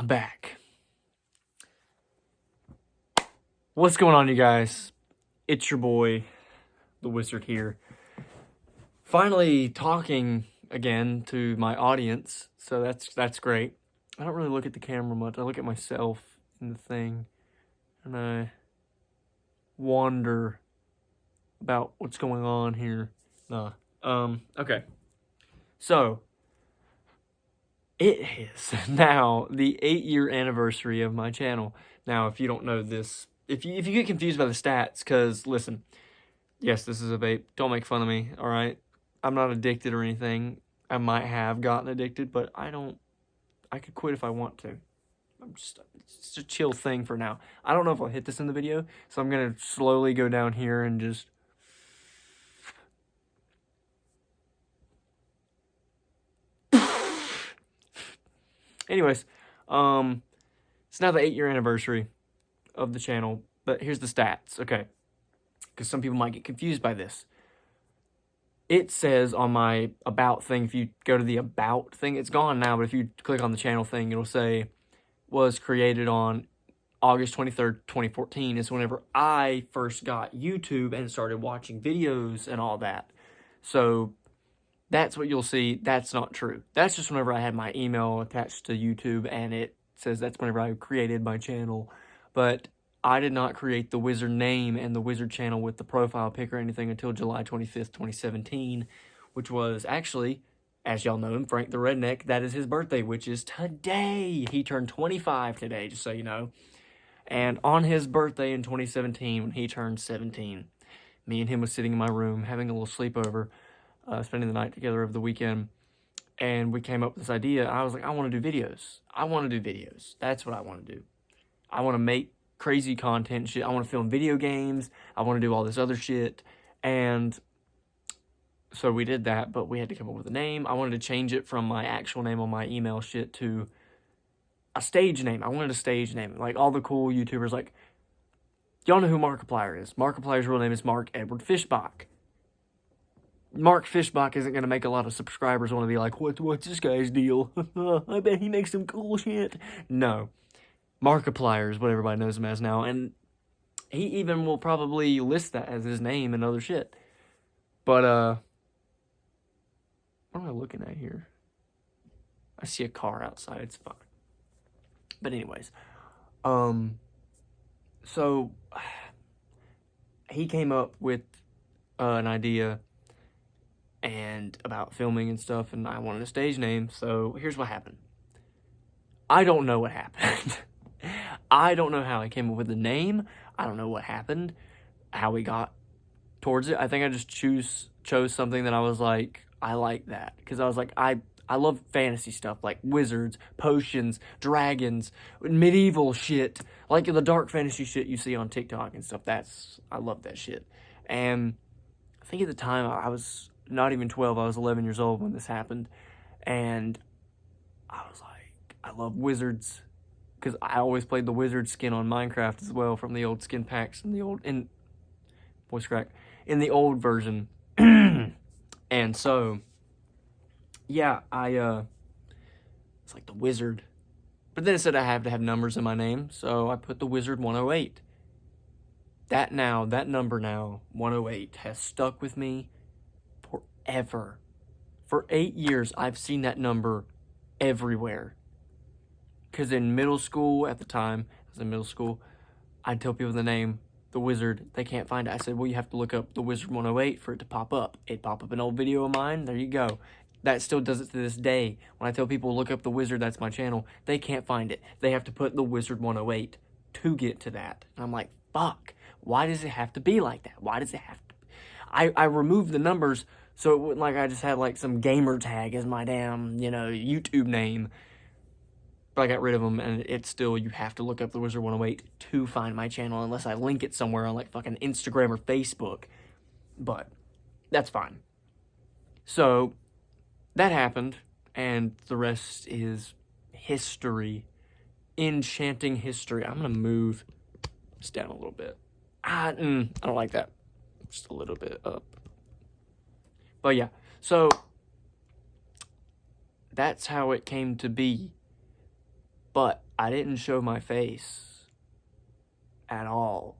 I'm back. What's going on, you guys? It's your boy, the Wizard here. Finally talking again to my audience, so that's great. I don't really look at the camera much. I look at myself in the thing, and I wonder about what's going on here. Okay. So, it is now the 8-year anniversary of my channel. Now, if you don't know this, if you get confused by the stats, because listen, yes, this is a vape. Don't make fun of me, all right? I'm not addicted or anything. I might have gotten addicted, but I could quit if I want to. It's a chill thing for now. I don't know if I'll hit this in the video, so I'm going to slowly go down here and just... Anyways, it's now the 8-year anniversary of the channel, but here's the stats, okay? Because some people might get confused by this. It says on my about thing, if you go to the about thing, it's gone now, but if you click on the channel thing, it'll say, was created on August 23rd, 2014, is whenever I first got YouTube and started watching videos and all that. So that's what you'll see. That's not true. That's just whenever I had my email attached to YouTube, and it says that's whenever I created my channel. But I did not create the Wizard name and the Wizard channel with the profile pic or anything until July 25th, 2017, which was actually, as y'all know him, Frank the Redneck. That is his birthday, which is today. He turned 25 today, just so you know. And on his birthday in 2017, when he turned 17, me and him was sitting in my room having a little sleepover, spending the night together over the weekend, and we came up with this idea. I was like, I want to do videos. I want to do videos. That's what I want to do. I want to make crazy content and shit. I want to film video games. I want to do all this other shit. And so we did that, but we had to come up with a name. I wanted to change it from my actual name on my email shit to a stage name. I wanted a stage name. Like all the cool YouTubers, like, y'all know who Markiplier is. Markiplier's real name is Mark Edward Fishbach. Mark Fishbach isn't going to make a lot of subscribers want to be like, what's this guy's deal? I bet he makes some cool shit. No. Markiplier is what everybody knows him as now, and he even will probably list that as his name and other shit. But, what am I looking at here? I see a car outside, it's fine. But anyways, so, he came up with an idea and about filming and stuff, and I wanted a stage name, so here's what happened. I don't know what happened. I don't know how I came up with the name. I don't know what happened, how we got towards it. I think I just chose something that I was like, I like that. Because I was like, I love fantasy stuff, like wizards, potions, dragons, medieval shit. Like the dark fantasy shit you see on TikTok and stuff. I love that shit. And I think at the time I was not even 12, I was 11 years old when this happened. And I was like, I love wizards. Because I always played the wizard skin on Minecraft as well from the old skin packs and voice crack, in the old version. And so, yeah, it's like the wizard. But then it said I have to have numbers in my name, so I put the Wizard 108. That number now, 108, has stuck with me forever. For 8 years, I've seen that number everywhere. Because in middle school, at the time, I was in middle school, I'd tell people the name, the Wizard. They can't find it. I said, well, you have to look up the Wizard 108 for it to pop up. It'd pop up an old video of mine. There you go. That still does it to this day. When I tell people, look up the Wizard, that's my channel, they can't find it. They have to put the Wizard 108 to get to that. And I'm like, fuck. Why does it have to be like that? Why does it have to? I removed the numbers so it wouldn't like I just had like some gamer tag as my damn, YouTube name. But I got rid of them, and it's still, you have to look up the Wizard 108 to find my channel, unless I link it somewhere on, like, fucking Instagram or Facebook. But that's fine. So, that happened, and the rest is history. Enchanting history. I'm going to move this down a little bit. I don't like that. Just a little bit up. But, yeah. So, that's how it came to be. But I didn't show my face at all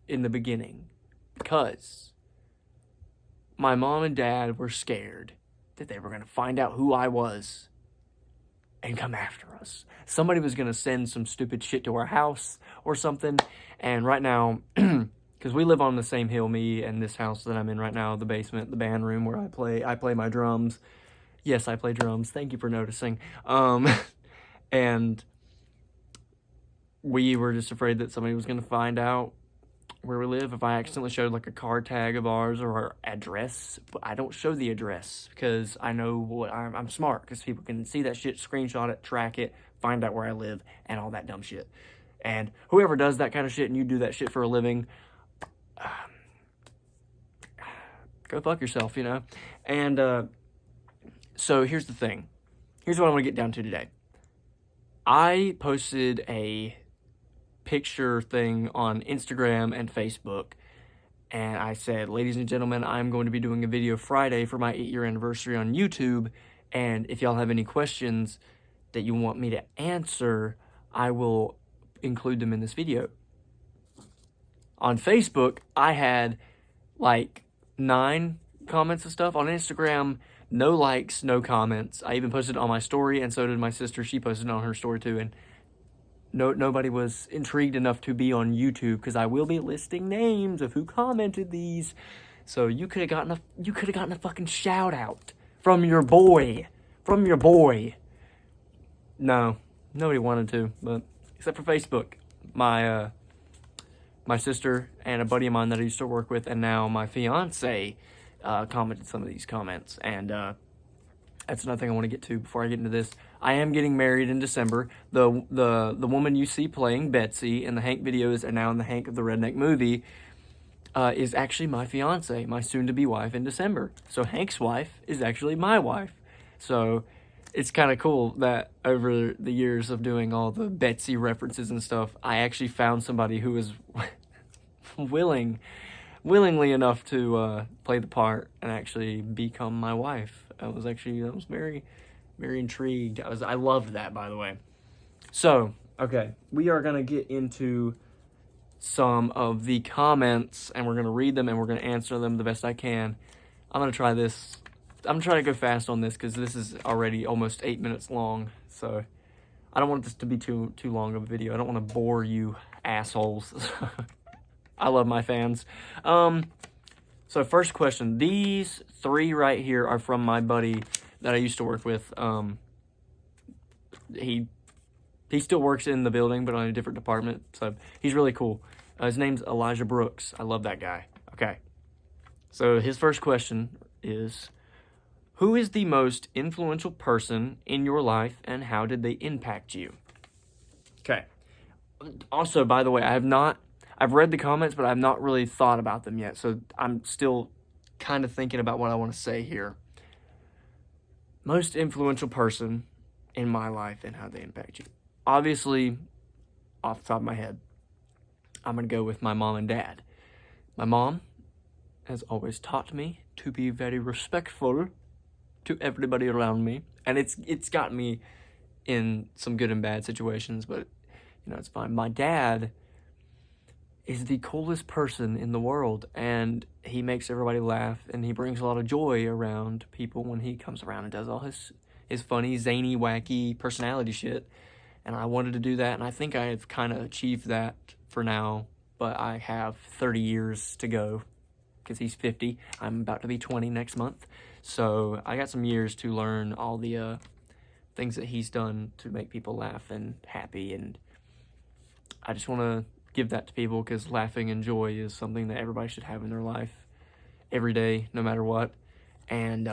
in the beginning because my mom and dad were scared that they were going to find out who I was and come after us. Somebody was going to send some stupid shit to our house or something. And right now, because we live on the same hill, me and this house that I'm in right now, the basement, the band room where I play my drums. Yes, I play drums. Thank you for noticing. And we were just afraid that somebody was going to find out where we live if I accidentally showed like a car tag of ours or our address. But I don't show the address because I know what I'm smart, because people can see that shit, screenshot it, track it, find out where I live, and all that dumb shit. And whoever does that kind of shit and you do that shit for a living, go fuck yourself, you know? And so here's the thing. Here's what I want to get down to today. I posted a picture thing on Instagram and Facebook, and I said, ladies and gentlemen, I'm going to be doing a video Friday for my 8-year anniversary on YouTube, and if y'all have any questions that you want me to answer, I will include them in this video. On Facebook, I had like 9 comments and stuff. On Instagram, no likes, no comments. I even posted it on my story, and so did my sister. She posted it on her story too, and nobody was intrigued enough to be on YouTube, because I will be listing names of who commented these. So you could have gotten a fucking shout out from your boy. No, nobody wanted to, but except for Facebook. My sister and a buddy of mine that I used to work with, and now my fiance, commented some of these comments, and that's another thing I want to get to before I get into this. I am getting married in December. The woman you see playing Betsy in the Hank videos and now in the Hank of the Redneck movie is actually my fiance, my soon-to-be wife in December. So Hank's wife is actually my wife. So it's kind of cool that over the years of doing all the Betsy references and stuff, I actually found somebody who was willingly enough to play the part and actually become my wife. I was very, very intrigued. I loved that, by the way. So, okay, we are gonna get into some of the comments, and we're gonna read them and we're gonna answer them the best I can. I'm gonna try this. I'm trying to go fast on this because this is already almost 8 minutes long. So I don't want this to be too long of a video. I don't want to bore you assholes. I love my fans. So first question. These 3 right here are from my buddy that I used to work with. He still works in the building, but on a different department. So he's really cool. His name's Elijah Brooks. I love that guy. Okay. So his first question is, who is the most influential person in your life and how did they impact you? Okay. Also, by the way, I've read the comments, but I've not really thought about them yet. So I'm still kind of thinking about what I want to say here. Most influential person in my life and how they impact you. Obviously, off the top of my head, I'm going to go with my mom and dad. My mom has always taught me to be very respectful to everybody around me. And it's got me in some good and bad situations, but, you know, it's fine. My dad is the coolest person in the world, and he makes everybody laugh, and he brings a lot of joy around people when he comes around and does all his funny, zany, wacky personality shit. And I wanted to do that, and I think I have kind of achieved that for now, but I have 30 years to go because he's 50. I'm about to be 20 next month. So I got some years to learn all the things that he's done to make people laugh and happy, and I just want to give that to people because laughing and joy is something that everybody should have in their life every day, no matter what. And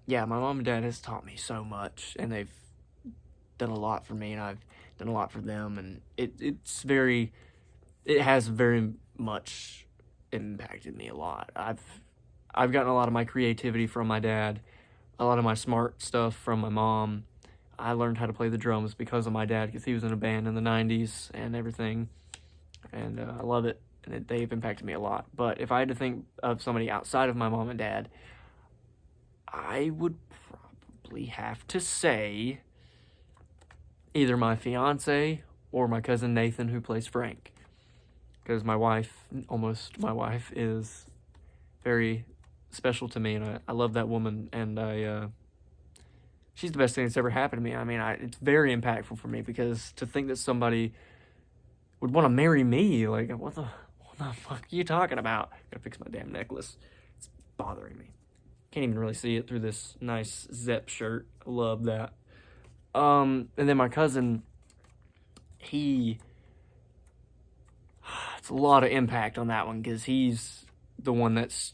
yeah, my mom and dad has taught me so much, and they've done a lot for me, and I've done a lot for them, and it has very much impacted me a lot. I've gotten a lot of my creativity from my dad, a lot of my smart stuff from my mom. I learned how to play the drums because of my dad, because he was in a band in the 90s and everything, and I love it, and they've impacted me a lot. But if I had to think of somebody outside of my mom and dad, I would probably have to say either my fiance or my cousin Nathan, who plays Frank. Because my wife is very special to me, and I love that woman, and she's the best thing that's ever happened to me. I mean, it's very impactful for me, because to think that somebody would want to marry me, like, what the fuck are you talking about? Gotta fix my damn necklace. It's bothering me. Can't even really see it through this nice Zepp shirt. I love that. And then my cousin, it's a lot of impact on that one, because he's the one that's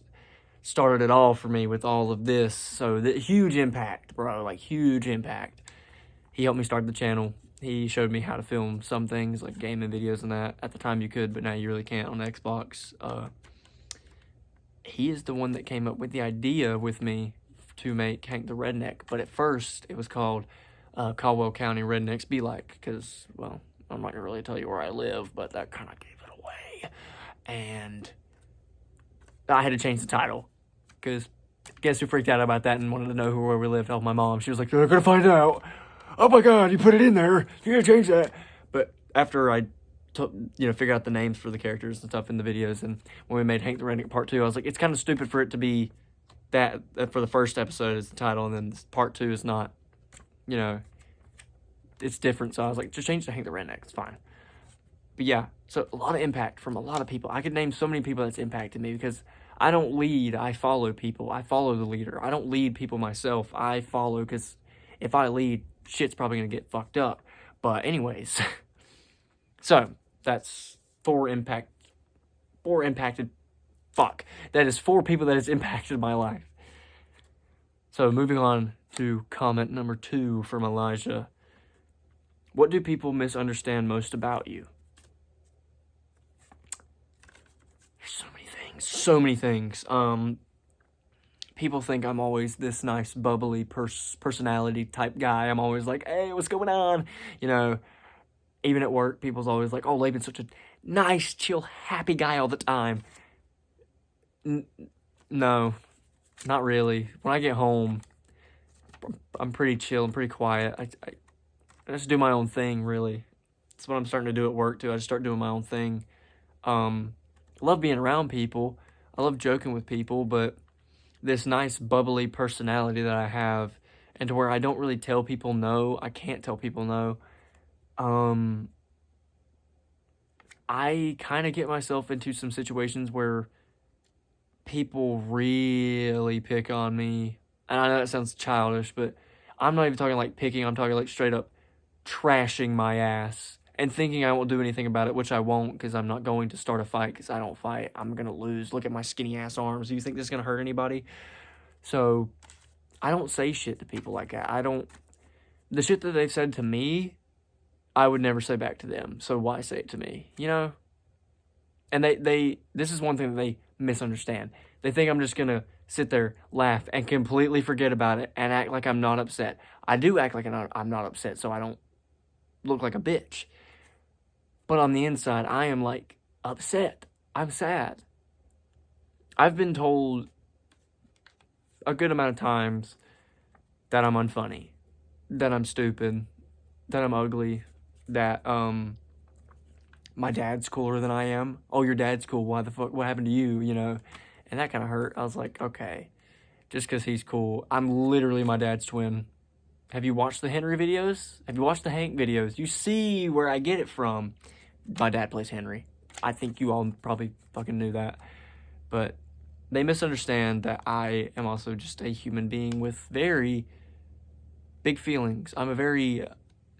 started it all for me with all of this. So the huge impact, bro, like huge impact. He helped me start the channel. He showed me how to film some things, like gaming videos and that. At the time you could, but now you really can't on Xbox. He is the one that came up with the idea with me to make Hank the Redneck. But at first, it was called Caldwell County Rednecks Be Like, because, well, I'm not going to really tell you where I live, but that kind of gave it away. And I had to change the title, because guess who freaked out about that and wanted to know where we lived? Oh, my mom. She was like, they're going to find out. Oh my God, you put it in there. You gotta change that. But after I figure out the names for the characters and stuff in the videos, and when we made Hank the Redneck Part 2, I was like, it's kind of stupid for it to be that for the first episode is the title, and then Part 2 is not, it's different. So I was like, just change to Hank the Redneck. It's fine. But yeah, so a lot of impact from a lot of people. I could name so many people that's impacted me, because I don't lead, I follow people. I follow the leader. I don't lead people myself. I follow, because if I lead, shit's probably gonna get fucked up. But anyways, so that's four impacted. That is 4 people that has impacted my life. So moving on to comment number 2 from Elijah. What do people misunderstand most about you? There's so many things. People think I'm always this nice, bubbly personality type guy. I'm always like, hey, what's going on? Even at work, people's always like, oh, Laban's such a nice, chill, happy guy all the time. No, not really. When I get home, I'm pretty chill. I'm pretty quiet. I just do my own thing, really. That's what I'm starting to do at work, too. I just start doing my own thing. I love being around people. I love joking with people, but this nice bubbly personality that I have, and to where I don't really tell people no. I can't tell people no. I kind of get myself into some situations where people really pick on me. And I know that sounds childish, but I'm not even talking like picking. I'm talking like straight up trashing my ass and thinking I won't do anything about it, which I won't, because I'm not going to start a fight, because I don't fight. I'm going to lose. Look at my skinny ass arms. Do you think this is going to hurt anybody? So I don't say shit to people like that. The shit that they've said to me, I would never say back to them. So why say it to me? And this is one thing that they misunderstand. They think I'm just going to sit there, laugh, and completely forget about it and act like I'm not upset. I do act like I'm not upset, so I don't look like a bitch. But on the inside, I am like upset. I'm sad. I've been told a good amount of times that I'm unfunny, that I'm stupid, that I'm ugly, that my dad's cooler than I am. Oh, your dad's cool. Why the fuck? What happened to you? And that kind of hurt. I was like, okay, just because he's cool. I'm literally my dad's twin. Have you watched the Henry videos? Have you watched the Hank videos? You see where I get it from. My dad plays Henry. I think you all probably fucking knew that. But they misunderstand that I am also just a human being with very big feelings. I'm a very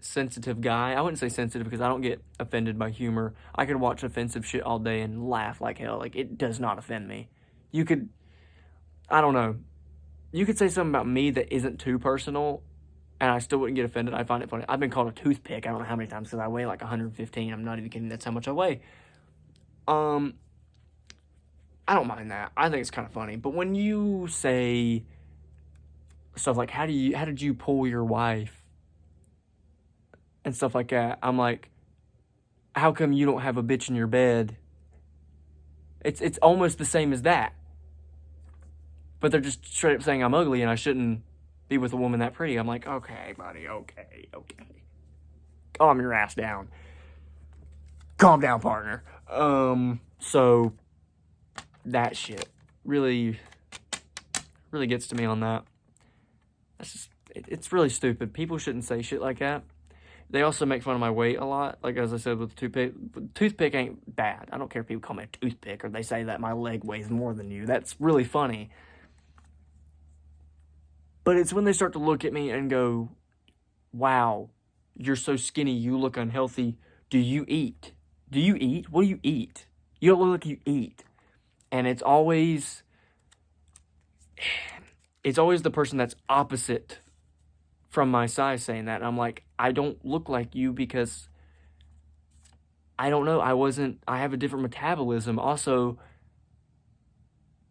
sensitive guy. I wouldn't say sensitive, because I don't get offended by humor. I could watch offensive shit all day and laugh like hell. Like, it does not offend me. I don't know. You could say something about me that isn't too personal, and I still wouldn't get offended. I find it funny. I've been called a toothpick. I don't know how many times, because I weigh like 115. I'm not even kidding. That's how much I weigh. I don't mind that. I think it's kind of funny. But when you say stuff like, how did you pull your wife? And stuff like that, I'm like, how come you don't have a bitch in your bed? It's almost the same as that. But they're just straight up saying I'm ugly and I shouldn't be with a woman that pretty. I'm like, okay, buddy, okay. calm your ass down. Calm down, partner. So that shit really gets to me on that. That's just, it's really stupid. People shouldn't say shit like that. They also make fun of my weight a lot. Like, as I said, with the toothpick. Toothpick ain't bad. I don't care if people call me a toothpick or they say that my leg weighs more than you. That's really funny. But it's when they start to look at me and go, wow, you're so skinny, you look unhealthy. Do you eat? Do you eat? What do you eat? You don't look like you eat. And it's always the person that's opposite from my size saying that. And I'm like, I don't look like you because I don't know. I have a different metabolism. Also,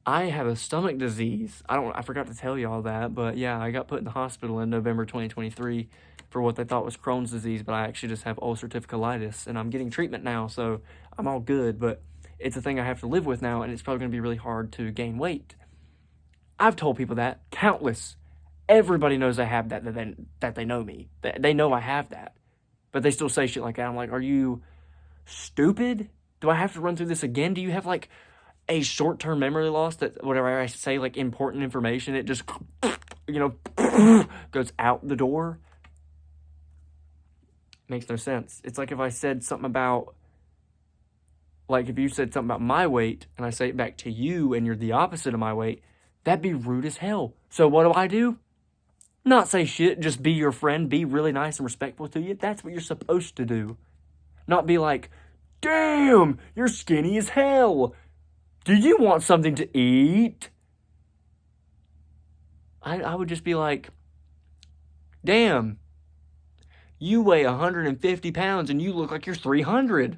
I have a stomach disease. I forgot to tell you all that, but yeah, I got put in the hospital in November 2023 for what they thought was Crohn's disease, but I actually just have ulcerative colitis, and I'm getting treatment now, so I'm all good, but it's a thing I have to live with now, and it's probably going to be really hard to gain weight. I've told people that, countless. Everybody knows I have that they know me. They know I have that, but they still say shit like that. I'm like, are you stupid? Do I have to run through this again? Do you have, like, a short-term memory loss that whatever I say, like, important information, it just, goes out the door? Makes no sense. It's like if I said something about, like, if you said something about my weight, and I say it back to you, and you're the opposite of my weight, that'd be rude as hell. So what do? Not say shit, just be your friend, be really nice and respectful to you. That's what you're supposed to do. Not be like, damn, you're skinny as hell. Do you want something to eat? I would just be like, damn, you weigh 150 pounds and you look like you're 300.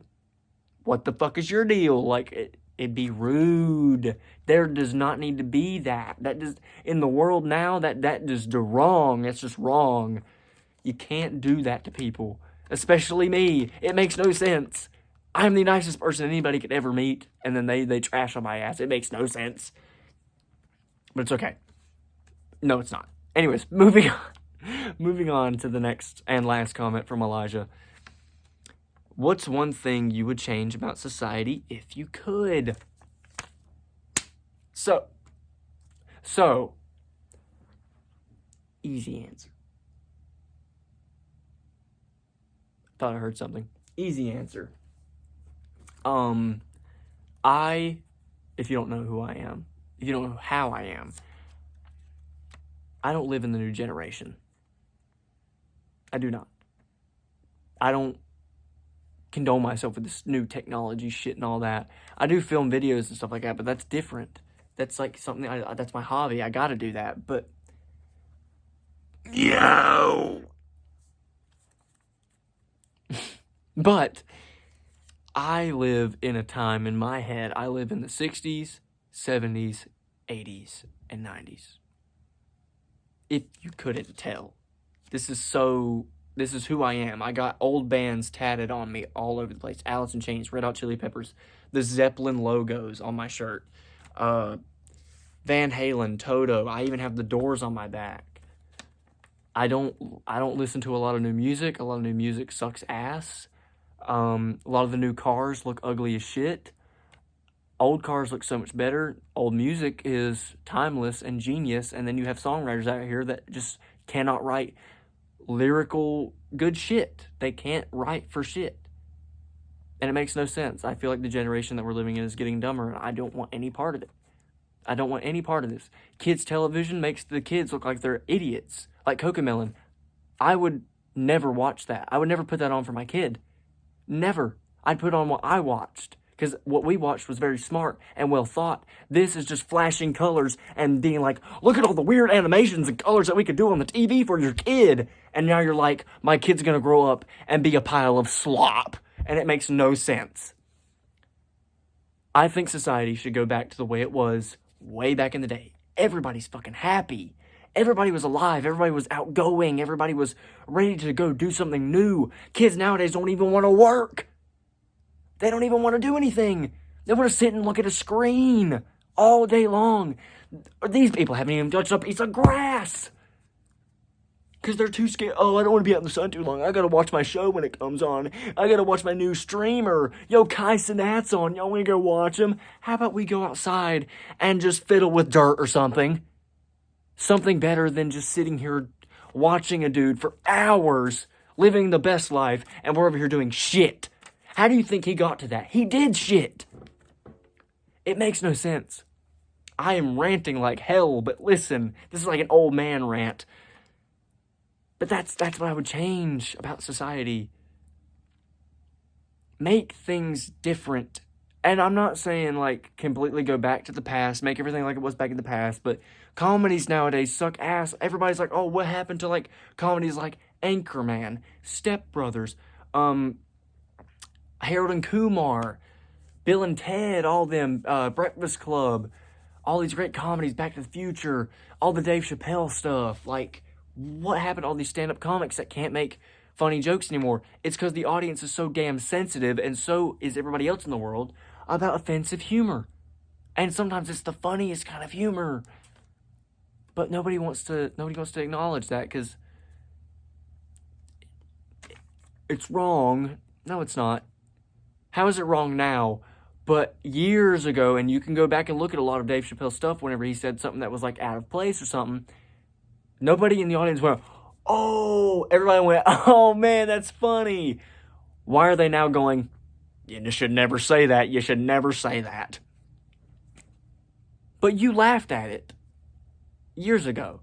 What the fuck is your deal? Like, it'd be rude. There does not need to be that. That just, in the world now, that is wrong. That's just wrong. You can't do that to people, especially me. It makes no sense. I'm the nicest person anybody could ever meet, and then they trash on my ass. It makes no sense. But it's okay. No, it's not. Anyways, moving on to the next and last comment from Elijah. What's one thing you would change about society if you could? So, easy answer. Thought I heard something. Easy answer. If you don't know who I am, if you don't know how I am, I don't live in the new generation. I do not. I don't condone myself with this new technology shit and all that. I do film videos and stuff like that, but that's different. That's like something, that's my hobby. I gotta do that, but but I live in a time in my head. I live in the 60s, 70s, 80s, and 90s. If you couldn't tell. This is who I am. I got old bands tatted on me all over the place. Alice in Chains, Red Hot Chili Peppers, the Zeppelin logos on my shirt. Van Halen, Toto. I even have the Doors on my back. I don't listen to a lot of new music. A lot of new music sucks ass. A lot of the new cars look ugly as shit. Old cars look so much better. Old music is timeless and genius, and then you have songwriters out here that just cannot write lyrical good shit. They can't write for shit. And it makes no sense. I feel like the generation that we're living in is getting dumber, and I don't want any part of it. I don't want any part of this. Kids' television makes the kids look like they're idiots. Like Cocomelon. I would never watch that. I would never put that on for my kid. Never. I'd put on what I watched. Because what we watched was very smart and well thought. This is just flashing colors and being like, look at all the weird animations and colors that we could do on the TV for your kid. And now you're like, my kid's going to grow up and be a pile of slop. And it makes no sense. I think society should go back to the way it was way back in the day. Everybody's fucking happy. Everybody was alive. Everybody was outgoing. Everybody was ready to go do something new. Kids nowadays don't even want to work. They don't even want to do anything. They want to sit and look at a screen all day long. These people haven't even touched a piece of grass. Because they're too scared. Oh, I don't want to be out in the sun too long. I gotta watch my show when it comes on. I gotta watch my new streamer. Yo, Kai Cenat's on. Y'all wanna go watch him? How about we go outside and just fiddle with dirt or something? Something better than just sitting here watching a dude for hours, living the best life, and we're over here doing shit. How do you think he got to that? He did shit. It makes no sense. I am ranting like hell, but listen, this is like an old man rant. But that's what I would change about society. Make things different. And I'm not saying, like, completely go back to the past, make everything like it was back in the past, but comedies nowadays suck ass. Everybody's like, oh, what happened to, like, comedies like Anchorman, Step Brothers, Harold and Kumar, Bill and Ted, all them, Breakfast Club, all these great comedies, Back to the Future, all the Dave Chappelle stuff, like, what happened to all these stand-up comics that can't make funny jokes anymore? It's because the audience is so damn sensitive, and so is everybody else in the world, about offensive humor. And sometimes it's the funniest kind of humor. But nobody wants to acknowledge that, because it's wrong. No, it's not. How is it wrong now? But years ago, and you can go back and look at a lot of Dave Chappelle's stuff whenever he said something that was, like, out of place or something, nobody in the audience went, oh, everybody went, oh man, that's funny. Why are they now going, you should never say that, you should never say that? But you laughed at it years ago.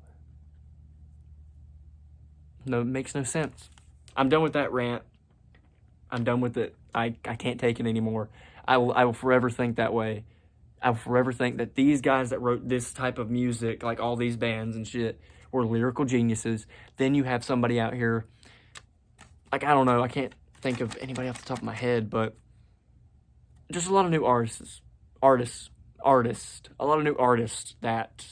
No, it makes no sense. I'm done with that rant. I'm done with it. I can't take it anymore. I will forever think that way. I will forever think that these guys that wrote this type of music, like all these bands and shit, were lyrical geniuses. Then you have somebody out here, like, I don't know, I can't think of anybody off the top of my head, but just a lot of new artists, a lot of new artists that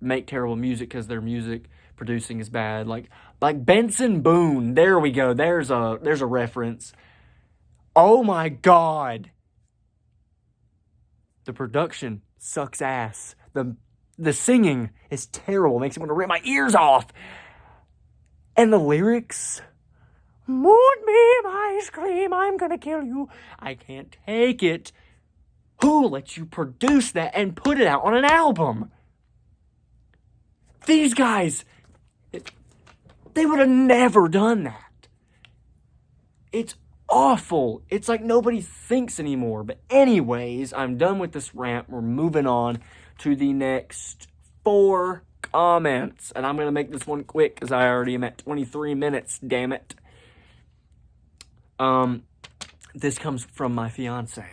make terrible music because their music producing is bad, like Benson Boone. There we go. There's a reference. Oh my God. The production sucks ass. The singing is terrible. Makes me want to rip my ears off. And the lyrics, "Want me ice cream, I'm gonna kill you." I can't take it. Who let you produce that and put it out on an album? These guys, they would have never done that. It's awful. It's like nobody thinks anymore. But anyways, I'm done with this rant. We're moving on to the next 4 comments. And I'm going to make this one quick because I already am at 23 minutes, damn it. This comes from my fiance.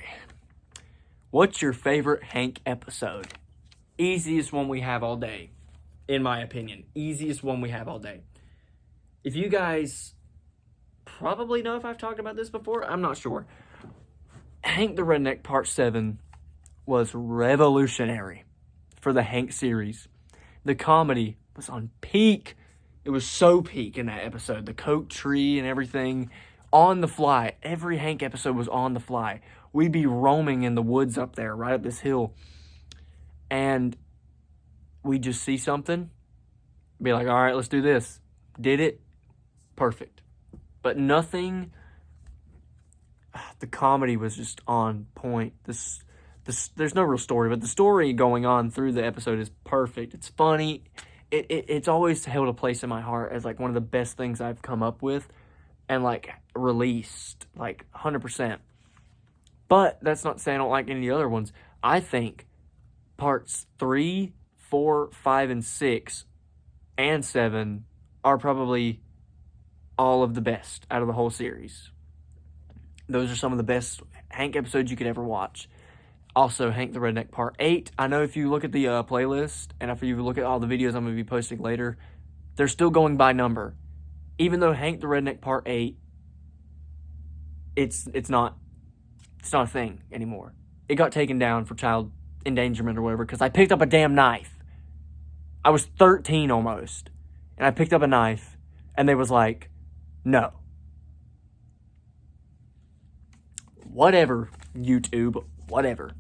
What's your favorite Hank episode? Easiest one we have all day, in my opinion. Easiest one we have all day. If you guys probably know if I've talked about this before, I'm not sure. Hank the Redneck Part 7 was revolutionary for the Hank series. The comedy was on peak. It was so peak in that episode. The coke tree and everything. On the fly. Every Hank episode was on the fly. We'd be roaming in the woods up there, right up this hill. And we'd just see something. Be like, all right, let's do this. Did it. Perfect. But nothing. The comedy was just on point. There's no real story, but the story going on through the episode is perfect. It's funny. It's always held a place in my heart as like one of the best things I've come up with and like released, like 100%. But that's not to say I don't like any of the other ones. I think parts 3, 4, 5, and 6 and 7 are probably all of the best out of the whole series. Those are some of the best Hank episodes you could ever watch. Also, Hank the Redneck Part 8. I know if you look at the playlist, and if you look at all the videos I'm going to be posting later, they're still going by number. Even though Hank the Redneck Part 8, it's not a thing anymore. It got taken down for child endangerment or whatever because I picked up a damn knife. I was 13 almost, and I picked up a knife, and they was like, no. Whatever, YouTube, whatever.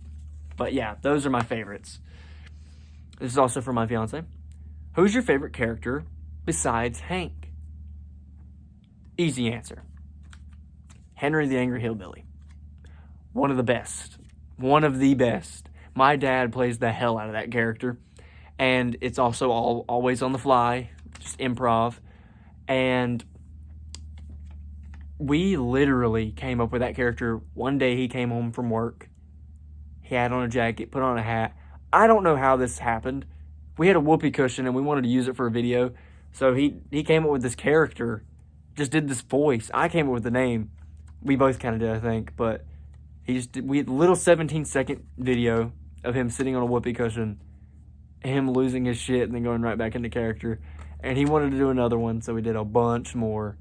But yeah, those are my favorites. This is also for my fiance. Who's your favorite character besides Hank? Easy answer. Henry the Angry Hillbilly. One of the best. One of the best. My dad plays the hell out of that character. And it's also always on the fly. Just improv. And we literally came up with that character. One day he came home from work. He had on a jacket, put on a hat. I don't know how this happened. We had a whoopee cushion and we wanted to use it for a video. So he came up with this character. Just did this voice. I came up with the name. We both kind of did, I think. But we had a little 17-second video of him sitting on a whoopee cushion. Him losing his shit and then going right back into character. And he wanted to do another one, so we did a bunch more.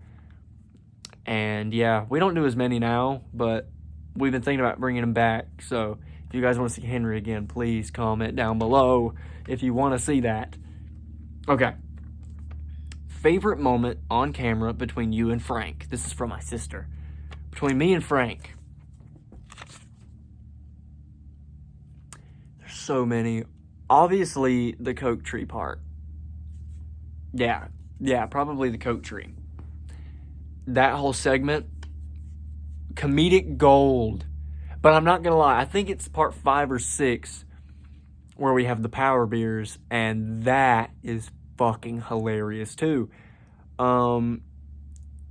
And yeah, we don't do as many now, but we've been thinking about bringing him back. So if you guys want to see Henry again, please comment down below if you want to see that. Okay. Favorite moment on camera between you and Frank. This is from my sister. Between me and Frank. There's so many. Obviously, the Coke tree part. Yeah, probably the Coke tree. That whole segment, comedic gold. But I'm not gonna lie, I think it's part 5 or 6 where we have the power beers, and that is fucking hilarious too.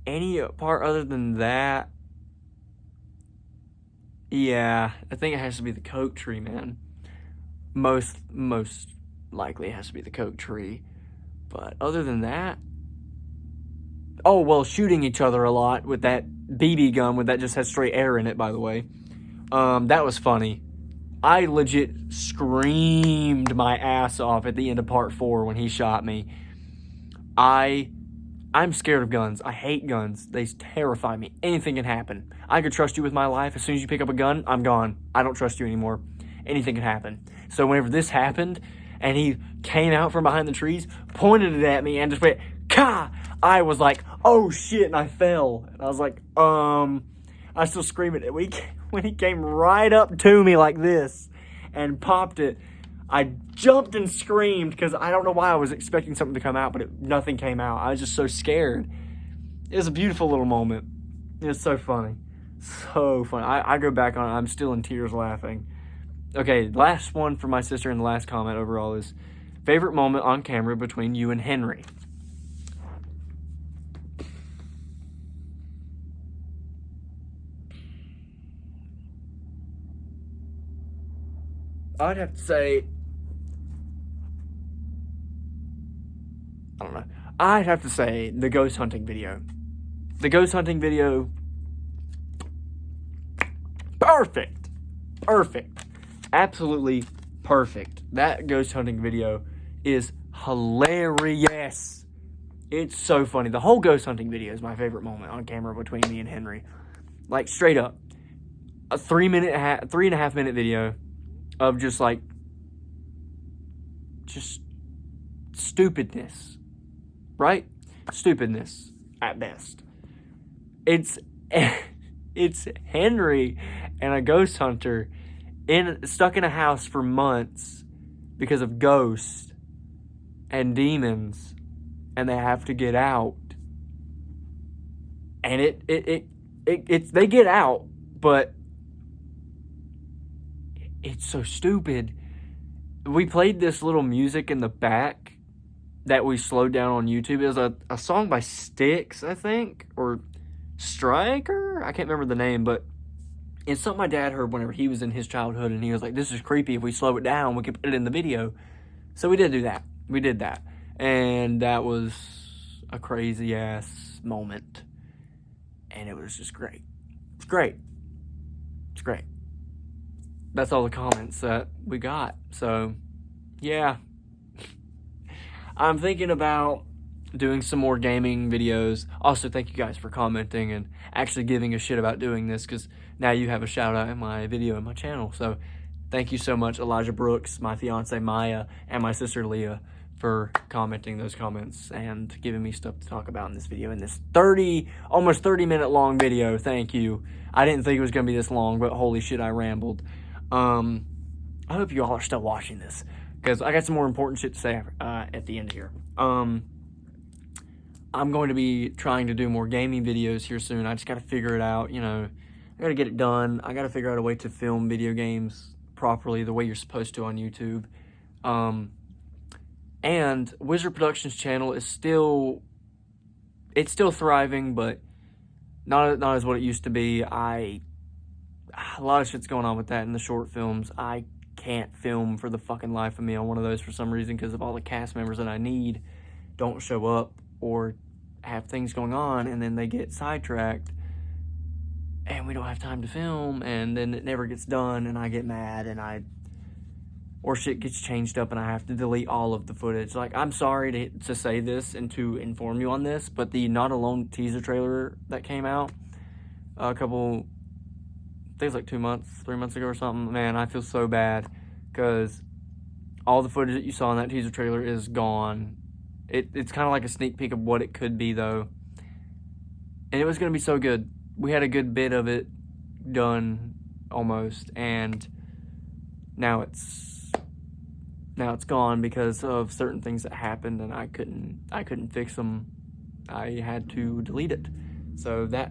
Any part other than that, yeah, I think it has to be the Coke tree, man. Most likely it has to be the Coke tree. But other than that, oh, well, shooting each other a lot with that BB gun that just has straight air in it, by the way. That was funny. I legit screamed my ass off at the end of part 4 when he shot me. I'm scared of guns. I hate guns. They terrify me. Anything can happen. I could trust you with my life. As soon as you pick up a gun, I'm gone. I don't trust you anymore. Anything can happen. So whenever this happened, and he came out from behind the trees, pointed it at me, and just went, "Ka!" I was like, oh shit, and I fell. And I was like, I still scream it. When he came right up to me like this and popped it, I jumped and screamed because I don't know why I was expecting something to come out, but nothing came out. I was just so scared. It was a beautiful little moment. It was so funny. So funny. I go back on it. I'm still in tears laughing. Okay, last one for my sister and the last comment overall is favorite moment on camera between you and Henry. I'd have to say, I don't know. I'd have to say the ghost hunting video. The ghost hunting video, perfect. Absolutely perfect. That ghost hunting video is hilarious. It's so funny. The whole ghost hunting video is my favorite moment on camera between me and Henry. Like, straight up. A 3.5 minute video of just stupidness. Right? Stupidness at best. It's Henry and a ghost hunter stuck in a house for months because of ghosts and demons, and they have to get out. And they get out, but it's so stupid. We played this little music in the back that we slowed down on YouTube. It was a song by Styx, I think, or Striker? I can't remember the name, but it's something my dad heard whenever he was in his childhood, and he was like, this is creepy. If we slow it down, we could put it in the video. So we did do that. We did that. And that was a crazy-ass moment. And it was just great. It's great. It's great. That's all the comments that we got. So, yeah. I'm thinking about doing some more gaming videos. Also, thank you guys for commenting and actually giving a shit about doing this, because now you have a shout out in my video and my channel. So thank you so much, Elijah Brooks, my fiance Maya, and my sister Leah, for commenting those comments and giving me stuff to talk about in this video, in this almost 30 minute long video. Thank you. I didn't think it was gonna be this long, but holy shit, I rambled. I hope you all are still watching this, because I got some more important shit to say at the end here. I'm going to be trying to do more gaming videos here soon. I just got to figure it out, you know. I got to get it done. I got to figure out a way to film video games properly the way you're supposed to on YouTube. And Wizard Productions channel is still thriving, but not as what it used to be. A lot of shit's going on with that in the short films. I can't film for the fucking life of me on one of those for some reason because of all the cast members that I need don't show up or have things going on, and then they get sidetracked and we don't have time to film, and then it never gets done, and I get mad, or shit gets changed up and I have to delete all of the footage. Like, I'm sorry to say this and to inform you on this, but the Not Alone teaser trailer that came out I think it was like 3 months ago or something, man, I feel so bad because all the footage that you saw in that teaser trailer is gone. It's kind of like a sneak peek of what it could be, though. And it was going to be so good. We had a good bit of it done, almost, and now it's gone because of certain things that happened, and I couldn't fix them. I had to delete it. So that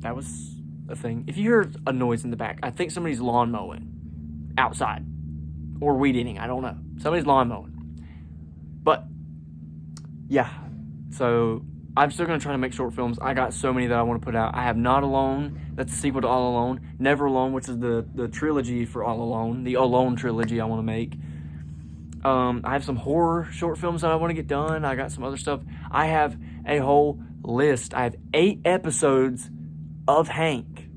was a thing. If you hear a noise in the back, I think somebody's lawn mowing outside or weed eating. I don't know. Somebody's lawn mowing. But yeah, so I'm still going to try to make short films. I got so many that I want to put out. I have Not Alone. That's the sequel to All Alone. Never Alone, which is the trilogy for All Alone. The Alone trilogy I want to make. I have some horror short films that I want to get done. I got some other stuff. I have a whole list. I have 8 episodes of Hank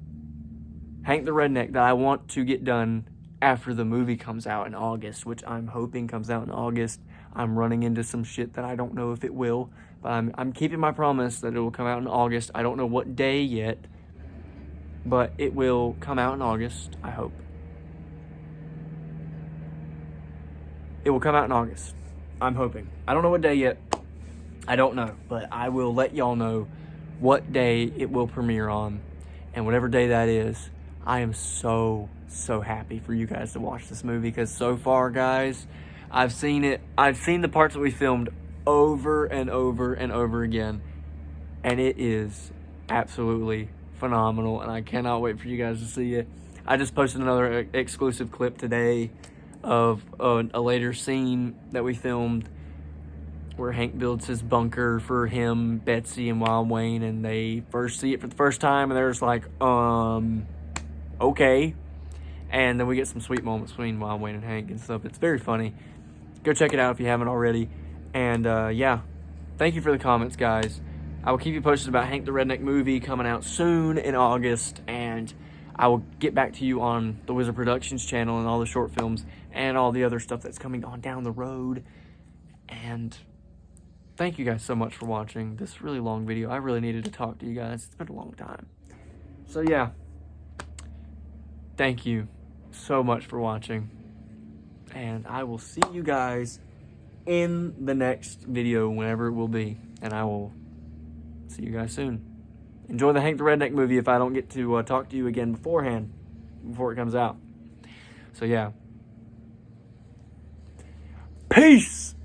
the Redneck, that I want to get done after the movie comes out in August, which I'm hoping comes out in August. I'm running into some shit that I don't know if it will, but I'm keeping my promise that it will come out in August. I don't know what day yet, but it will come out in August, I hope. It will come out in August. I'm hoping. I don't know what day yet. I don't know, but I will let y'all know what day it will premiere on. And whatever day that is, I am so happy for you guys to watch this movie, because so far, guys, I've seen it. I've seen the parts that we filmed over and over and over again, and it is absolutely phenomenal, and I cannot wait for you guys to see it. I just posted another exclusive clip today of a later scene that we filmed where Hank builds his bunker for him, Betsy, and Wild Wayne, and they first see it for the first time, and they're just like, okay. And then we get some sweet moments between Wild Wayne and Hank and stuff. It's very funny. Go check it out if you haven't already. And, yeah, thank you for the comments, guys. I will keep you posted about Hank the Redneck movie coming out soon in August, and I will get back to you on the Wizard Productions channel and all the short films and all the other stuff that's coming on down the road. And thank you guys so much for watching this really long video. I really needed to talk to you guys. It's been a long time. So, yeah. Thank you so much for watching. And I will see you guys in the next video, whenever it will be. And I will see you guys soon. Enjoy the Hank the Redneck movie if I don't get to talk to you again beforehand, before it comes out. So, yeah. Peace!